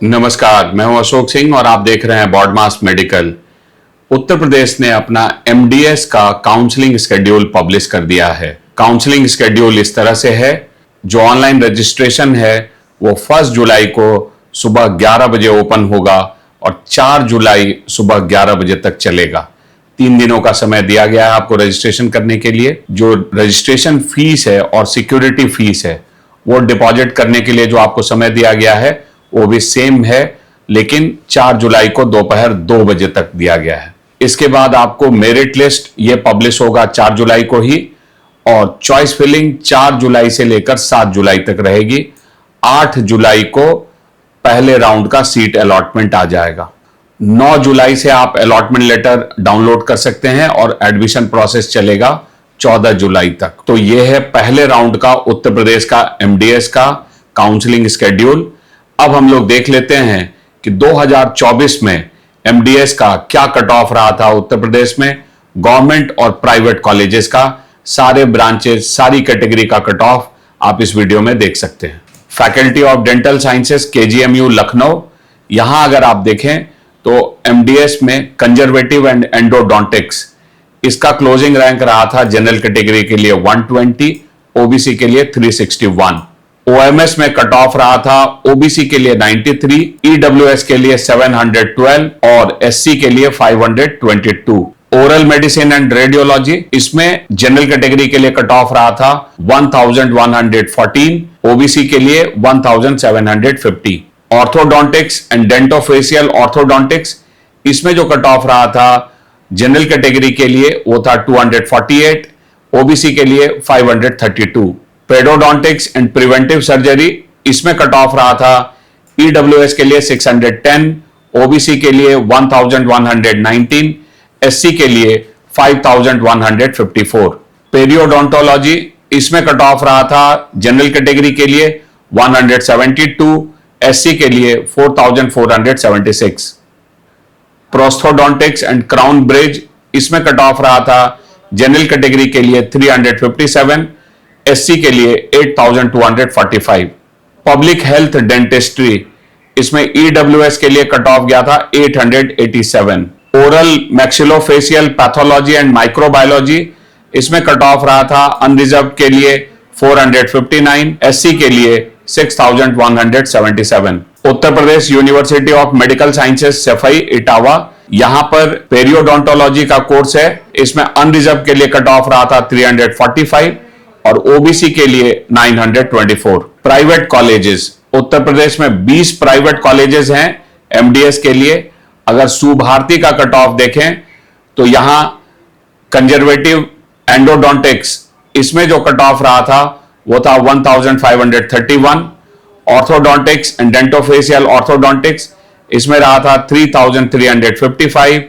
नमस्कार, मैं हूं अशोक सिंह और आप देख रहे हैं बॉडमास मेडिकल। उत्तर प्रदेश ने अपना एमडीएस का काउंसलिंग शेड्यूल पब्लिश कर दिया है। काउंसलिंग शेड्यूल इस तरह से है, जो ऑनलाइन रजिस्ट्रेशन है वो 1 जुलाई को सुबह 11 बजे ओपन होगा और 4 जुलाई सुबह 11 बजे तक चलेगा। 3 दिनों का समय दिया गया है आपको रजिस्ट्रेशन करने के लिए। जो रजिस्ट्रेशन फीस है और सिक्योरिटी फीस है वो डिपॉजिट करने के लिए जो आपको समय दिया गया है वो भी सेम है, लेकिन 4 जुलाई को दोपहर 2 बजे तक दिया गया है। इसके बाद आपको मेरिट लिस्ट ये पब्लिश होगा 4 जुलाई को ही, और चॉइस फिलिंग 4 जुलाई से लेकर 7 जुलाई तक रहेगी। 8 जुलाई को पहले राउंड का सीट अलॉटमेंट आ जाएगा। 9 जुलाई से आप अलॉटमेंट लेटर डाउनलोड कर सकते हैं और एडमिशन प्रोसेस चलेगा 14 जुलाई तक। तो यह है पहले राउंड का उत्तर प्रदेश का एमडीएस का काउंसलिंग शेड्यूल। अब हम लोग देख लेते हैं कि 2024 में एमडीएस का क्या कट ऑफ रहा था उत्तर प्रदेश में। गवर्नमेंट और प्राइवेट कॉलेजेस का सारे ब्रांचेस, सारी कैटेगरी का कट ऑफ आप इस वीडियो में देख सकते हैं। Faculty of dental sciences KGMU Lucknow, यहां अगर आप देखें तो एमडीएस में कंजर्वेटिव एंड एंडोडोंटिक्स इसका क्लोजिंग रैंक रहा था जनरल कैटेगरी के लिए 120, ओबीसी के लिए 361। ओएमएस में कट ऑफ रहा था ओबीसी के लिए 93, ईडब्ल्यूएस के लिए 712 और एससी के लिए 522। ओरल मेडिसिन एंड रेडियोलॉजी, इसमें जनरल कैटेगरी के लिए कट ऑफ रहा था 1114, ओबीसी के लिए 1750। ऑर्थोडोंटिक्स एंड डेंटोफेशियल ऑर्थोडोंटिक्स, इसमें जो कट ऑफ रहा था जनरल कैटेगरी के लिए वो था 248, ओबीसी के लिए 532। पेडोडोंटिक्स एंड प्रिवेंटिव सर्जरी, इसमें कट ऑफ रहा था ईडब्ल्यूएस के लिए 610, ओबीसी के लिए 1119, एससी के लिए 5154। पेरियोडोंटोलॉजी, इसमें कट ऑफ रहा था जनरल कैटेगरी के लिए 172, एससी के लिए 4476। प्रोस्थोडोंटिक्स एंड क्राउन ब्रिज, इसमें कट ऑफ रहा था जनरल कैटेगरी के लिए 357, एससी के लिए 8245। पब्लिक हेल्थ डेंटिस्ट्री, इसमें ईडब्ल्यूएस के लिए कट ऑफ गया था 887। Oral maxillofacial pathology and microbiology, इसमें कट ऑफ रहा था अनरिजर्व के लिए 459, एससी के लिए 6177। Uttar Pradesh university of medical sciences सफाई इटावा, यहां पर पेरियोडोंटोलॉजी का कोर्स है, इसमें अनरिजर्व के लिए कट ऑफ रहा था 345 और ओबीसी के लिए 924। प्राइवेट कॉलेजेस, उत्तर प्रदेश में 20 प्राइवेट कॉलेजेस हैं एमडीएस के लिए। अगर सुभारती का कट ऑफ देखें तो यहां कंजर्वेटिव एंडोडोंटिक्स, इसमें जो कट ऑफ रहा था वो था 1531। ऑर्थोडोंटिक्स एंड डेंटोफेशियल ऑर्थोडोंटिक्स, इसमें रहा था 3355।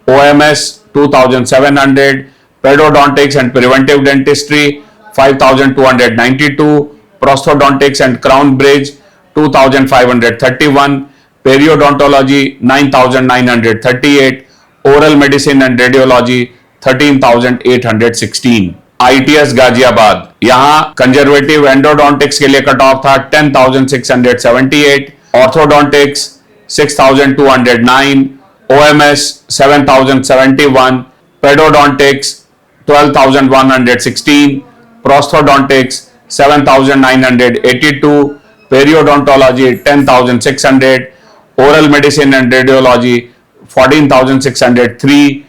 OMS 2700। Pedodontics and preventive dentistry 5292। Prosthodontics and crown bridge 2531। Periodontology 9938। Oral medicine and radiology 13816। ITS Ghaziabad, यहां कंजर्वेटिव एंडोडोंटिक्स के लिए कट ऑफ था 10678। Orthodontics 6209। OMS 7071। Pedodontics 12116। Prosthodontics 7982। Periodontology 10600। Oral medicine and radiology 14603।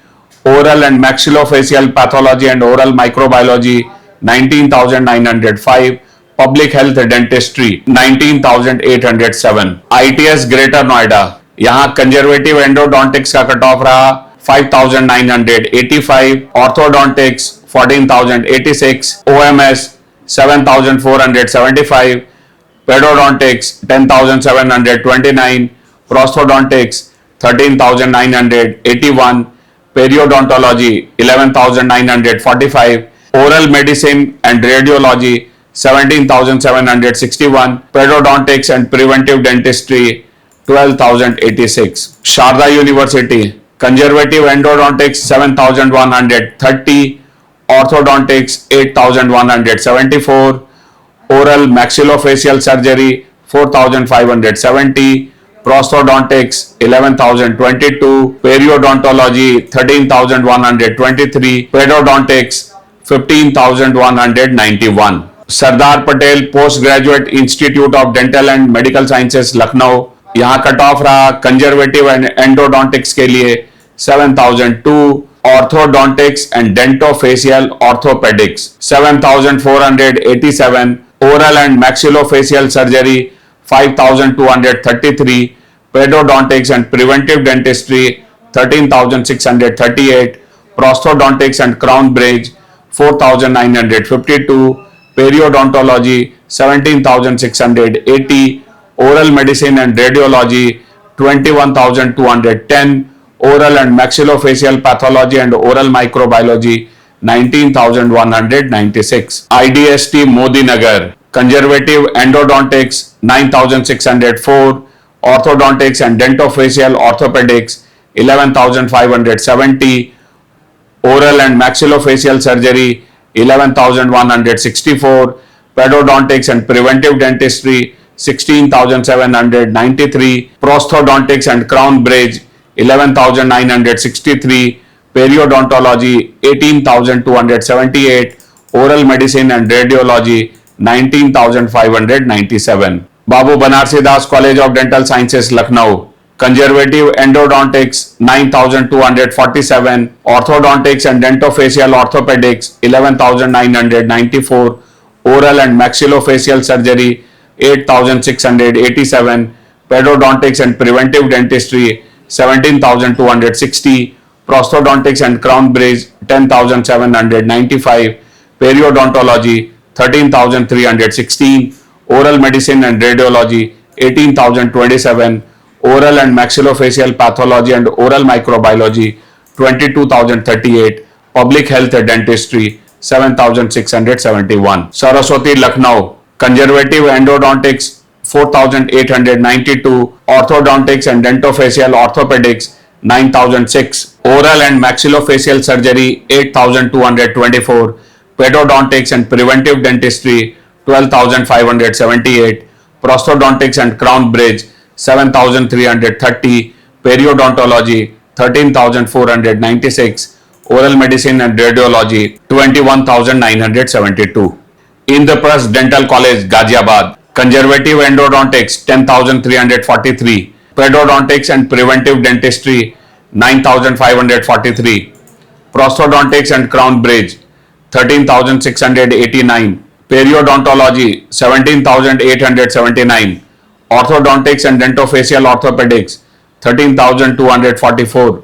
Oral and maxillofacial pathology and oral microbiology 19905। Public health dentistry 19807। ITS greater Noida, यहां conservative endodontics का cut off रहा 5985। Orthodontics 14086। OMS 7475। Pedodontics 10729। Prosthodontics 13981। Periodontology 11945। Oral medicine and radiology 17761। Pedodontics and preventive dentistry 12086। Sharda university, conservative endodontics 7130। Orthodontics 8174। Oral maxillofacial surgery 4570। prosthodontics 11,022, periodontology 13,123, pedodontics 15,191. Sardar Patel post graduate institute of dental and medical sciences Lucknow, यहां cut off रहा conservative and endodontics के लिए 7,002, orthodontics and dentofacial orthopedics 7,487, oral and maxillofacial surgery 5,233, पेडोडोंटिक्स and preventive dentistry 13,638, prosthodontics and crown bridge 4,952, periodontology 17,680, oral medicine and radiology 21,210, oral and maxillofacial pathology and oral microbiology 19,196. IDST Modi Nagar, conservative endodontics 9,604, orthodontics and dentofacial orthopedics 11,570, oral and maxillofacial surgery 11,164, pedodontics and preventive dentistry 16,793, prosthodontics and crown bridge 11,963, periodontology 18,278, oral medicine and radiology 19,597. Babu Banarsi Das College of Dental Sciences Lucknow, conservative endodontics 9,247, orthodontics and dentofacial orthopedics 11,994, oral and maxillofacial surgery 8,687, pedodontics and preventive dentistry 17,260, prosthodontics and crown bridge 10,795, periodontology 13,316, oral medicine and radiology 18,027, oral and maxillofacial pathology and oral microbiology 22,038, public health dentistry 7,671. Saraswati Lucknow, conservative endodontics 4,892, orthodontics and dentofacial orthopedics 9,006, oral and maxillofacial surgery 8,224, pedodontics and preventive dentistry 12,578, prosthodontics and crown bridge 7,330, periodontology 13,496, oral medicine and radiology 21,972. Indraprasth Dental College Ghaziabad, conservative endodontics 10,343, pedodontics and preventive dentistry 9,543, prosthodontics and crown bridge 13,689, periodontology 17,879, orthodontics and dentofacial orthopedics 13,244,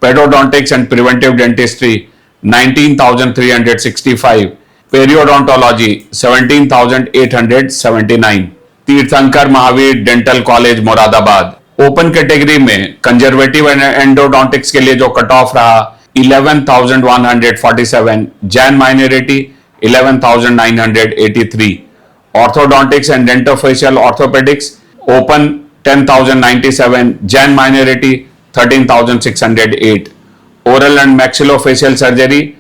pedodontics and preventive dentistry 19,365, periodontology 17,879. तीर्थंकर Mahavir dental college Moradabad, open category में conservative and endodontics के लिए जो cut off रहा 11,147, Jain minority 11,983, orthodontics and dentofacial orthopedics open 10,097, Jain minority 13,608, oral and maxillofacial surgery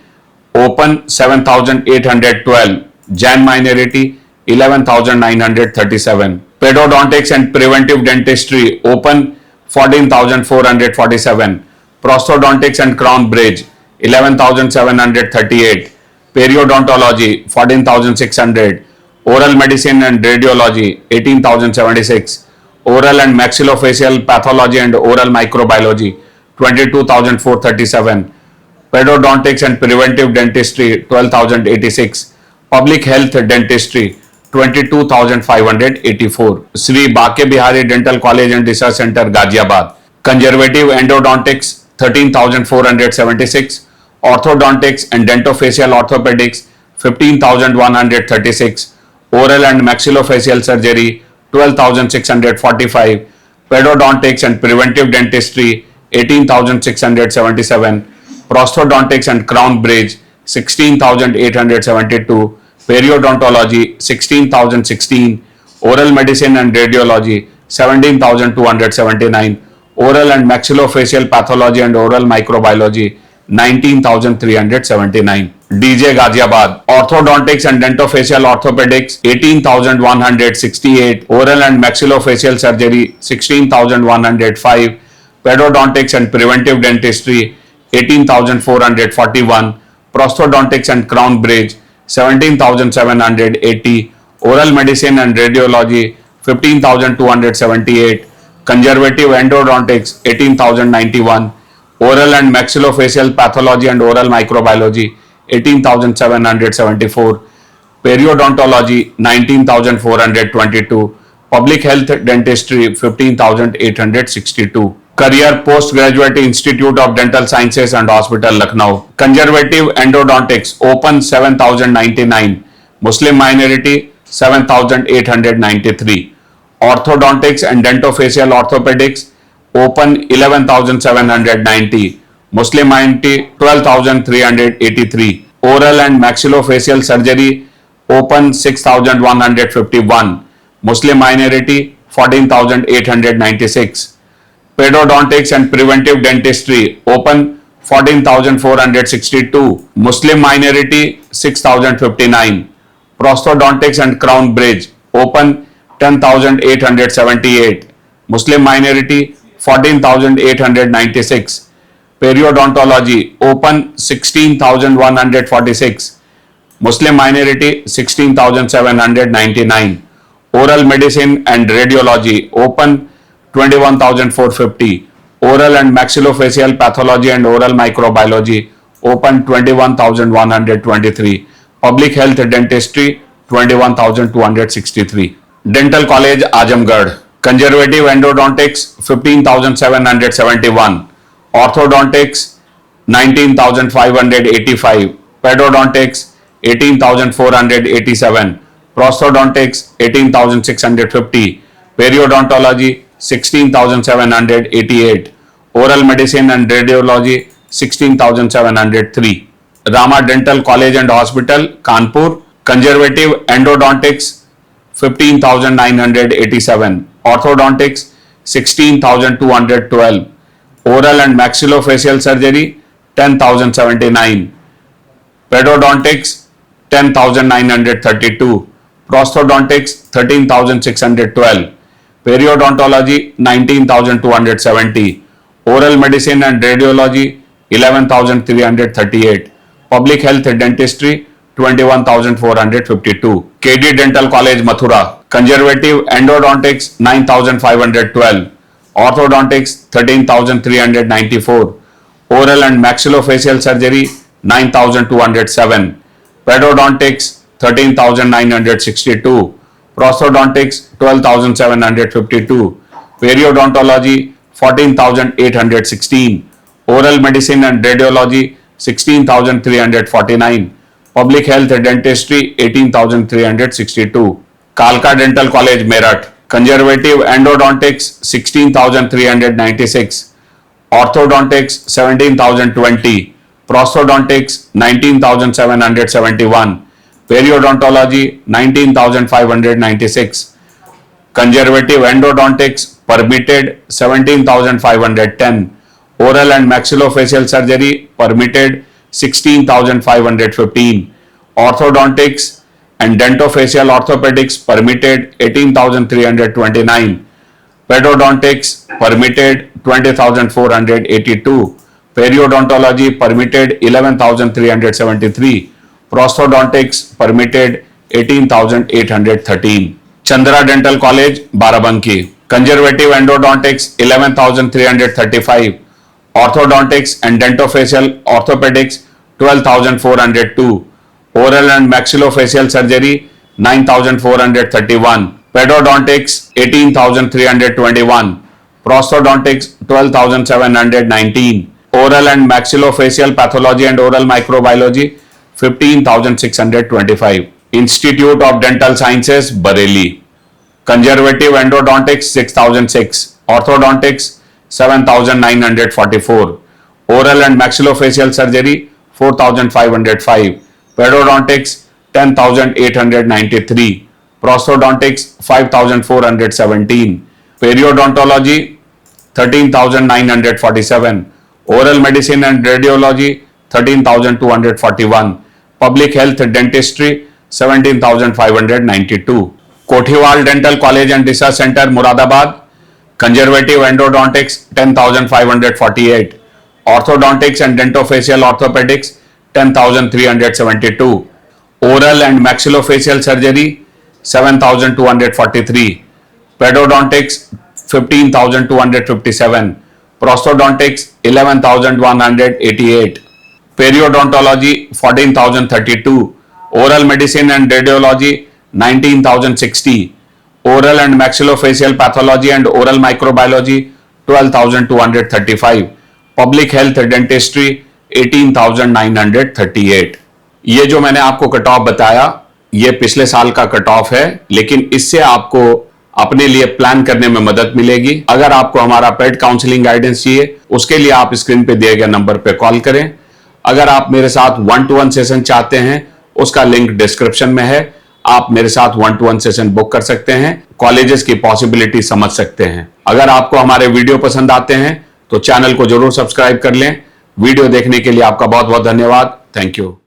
open 7,812, Jain minority 11,937, pedodontics and preventive dentistry open 14,447, prosthodontics and crown bridge 11,738, periodontology 14,600, oral medicine and radiology 18,076, oral and maxillofacial pathology and oral microbiology 22,437, pedodontics and preventive dentistry 12,086, public health dentistry 22,584. Sri Bake Bihari Dental College and Research Center Ghaziabad, conservative endodontics 13,476, orthodontics and dentofacial orthopedics 15,136, oral and maxillofacial surgery 12,645, pedodontics and preventive dentistry 18,677, prosthodontics and crown bridge 16,872, periodontology 16,016, oral medicine and radiology 17,279, oral and maxillofacial pathology and oral microbiology 19,379. DJ Ghaziabad. Orthodontics and dentofacial orthopedics 18,168. Oral and maxillofacial surgery 16,105. Pedodontics and preventive dentistry 18,441. Prosthodontics and crown bridge 17,780. Oral medicine and radiology 15,278. Conservative endodontics 18,091. Oral and maxillofacial pathology and oral microbiology 18,774. Periodontology 19,422. Public health dentistry 15,862. Career Postgraduate Institute of Dental Sciences and Hospital Lucknow. Conservative endodontics open 7,099. Muslim minority 7,893. Orthodontics and dentofacial orthopedics open 11,790. Muslim minority 12,383. Oral and maxillofacial surgery open 6,151. Muslim minority 14,896. Pedodontics and preventive dentistry open 14,462. Muslim minority 6,059. Prosthodontics and crown bridge open 10,878. Muslim minority 14,896. Periodontology open 16,146. Muslim minority 16,799. Oral medicine and radiology open 21,450. Oral and maxillofacial pathology and oral microbiology open 21,123. Public health dentistry 21,263. Dental College Azamgarh. Conservative endodontics 15,771. Orthodontics 19,585. Pedodontics 18,487. Prosthodontics 18,650. Periodontology 16,788. Oral medicine and radiology 16,703. Rama Dental College and Hospital Kanpur. Conservative endodontics 15,987. Orthodontics 16,212. Oral and maxillofacial surgery 10,079. Pedodontics 10,932. Prosthodontics 13,612. Periodontology 19,270. Oral medicine and radiology 11,338. Public health dentistry 21,452. KD Dental College Mathura. Conservative endodontics 9,512. Orthodontics 13,394. Oral and maxillofacial surgery 9,207. Pedodontics 13,962. Prosthodontics 12,752. Periodontology 14,816. Oral medicine and radiology 16,349. Public health dentistry 18,362. Kalka Dental College Meerut. Conservative endodontics 16,396. Orthodontics 17,020. Prosthodontics 19,771. Periodontology 19,596. Conservative endodontics permitted 17,510. Oral and maxillofacial surgery permitted 16,515. Orthodontics and dentofacial orthopedics permitted 18,329. Pedodontics permitted 20,482. Periodontology permitted 11,373. Prosthodontics permitted 18,813. Chandra Dental College Barabanki. Conservative endodontics 11,335. Orthodontics and dentofacial orthopedics 12,402. Oral and maxillofacial surgery 9,431. Pedodontics 18,321. Prosthodontics 12,719. Oral and maxillofacial pathology and oral microbiology 15,625. Institute of Dental Sciences Bareilly. Conservative endodontics 6,006. Orthodontics 7,944. Oral and maxillofacial surgery 4,505. Pedodontics 10,893. Prosthodontics 5,417. Periodontology 13,947. Oral medicine and radiology 13,241. Public health dentistry 17,592, Kothiwal dental college and research centre Moradabad, conservative endodontics 10,548, orthodontics and dentofacial orthopedics 10,372, oral and maxillofacial surgery 7,243, pedodontics 15,257, prosthodontics 11,188, periodontology 14,032, oral medicine and radiology 19,060, oral and maxillofacial pathology and oral microbiology 12,235, public health dentistry 18,938। ये जो मैंने आपको cut off बताया ये पिछले साल का cut of है, लेकिन इससे आपको अपने लिए प्लान करने में मदद मिलेगी। अगर आपको हमारा पेड काउंसलिंग गाइडेंस चाहिए उसके लिए आप स्क्रीन पे दिए गए नंबर पे कॉल करें। अगर आप मेरे साथ 1-to-1 सेशन चाहते हैं उसका लिंक डिस्क्रिप्शन में है, आप मेरे साथ 1-to-1 सेशन बुक कर सकते हैं, कॉलेजेस की पॉसिबिलिटी समझ सकते हैं। अगर आपको हमारे वीडियो पसंद आते हैं तो चैनल को जरूर सब्सक्राइब कर लें। वीडियो देखने के लिए आपका बहुत बहुत धन्यवाद। Thank you.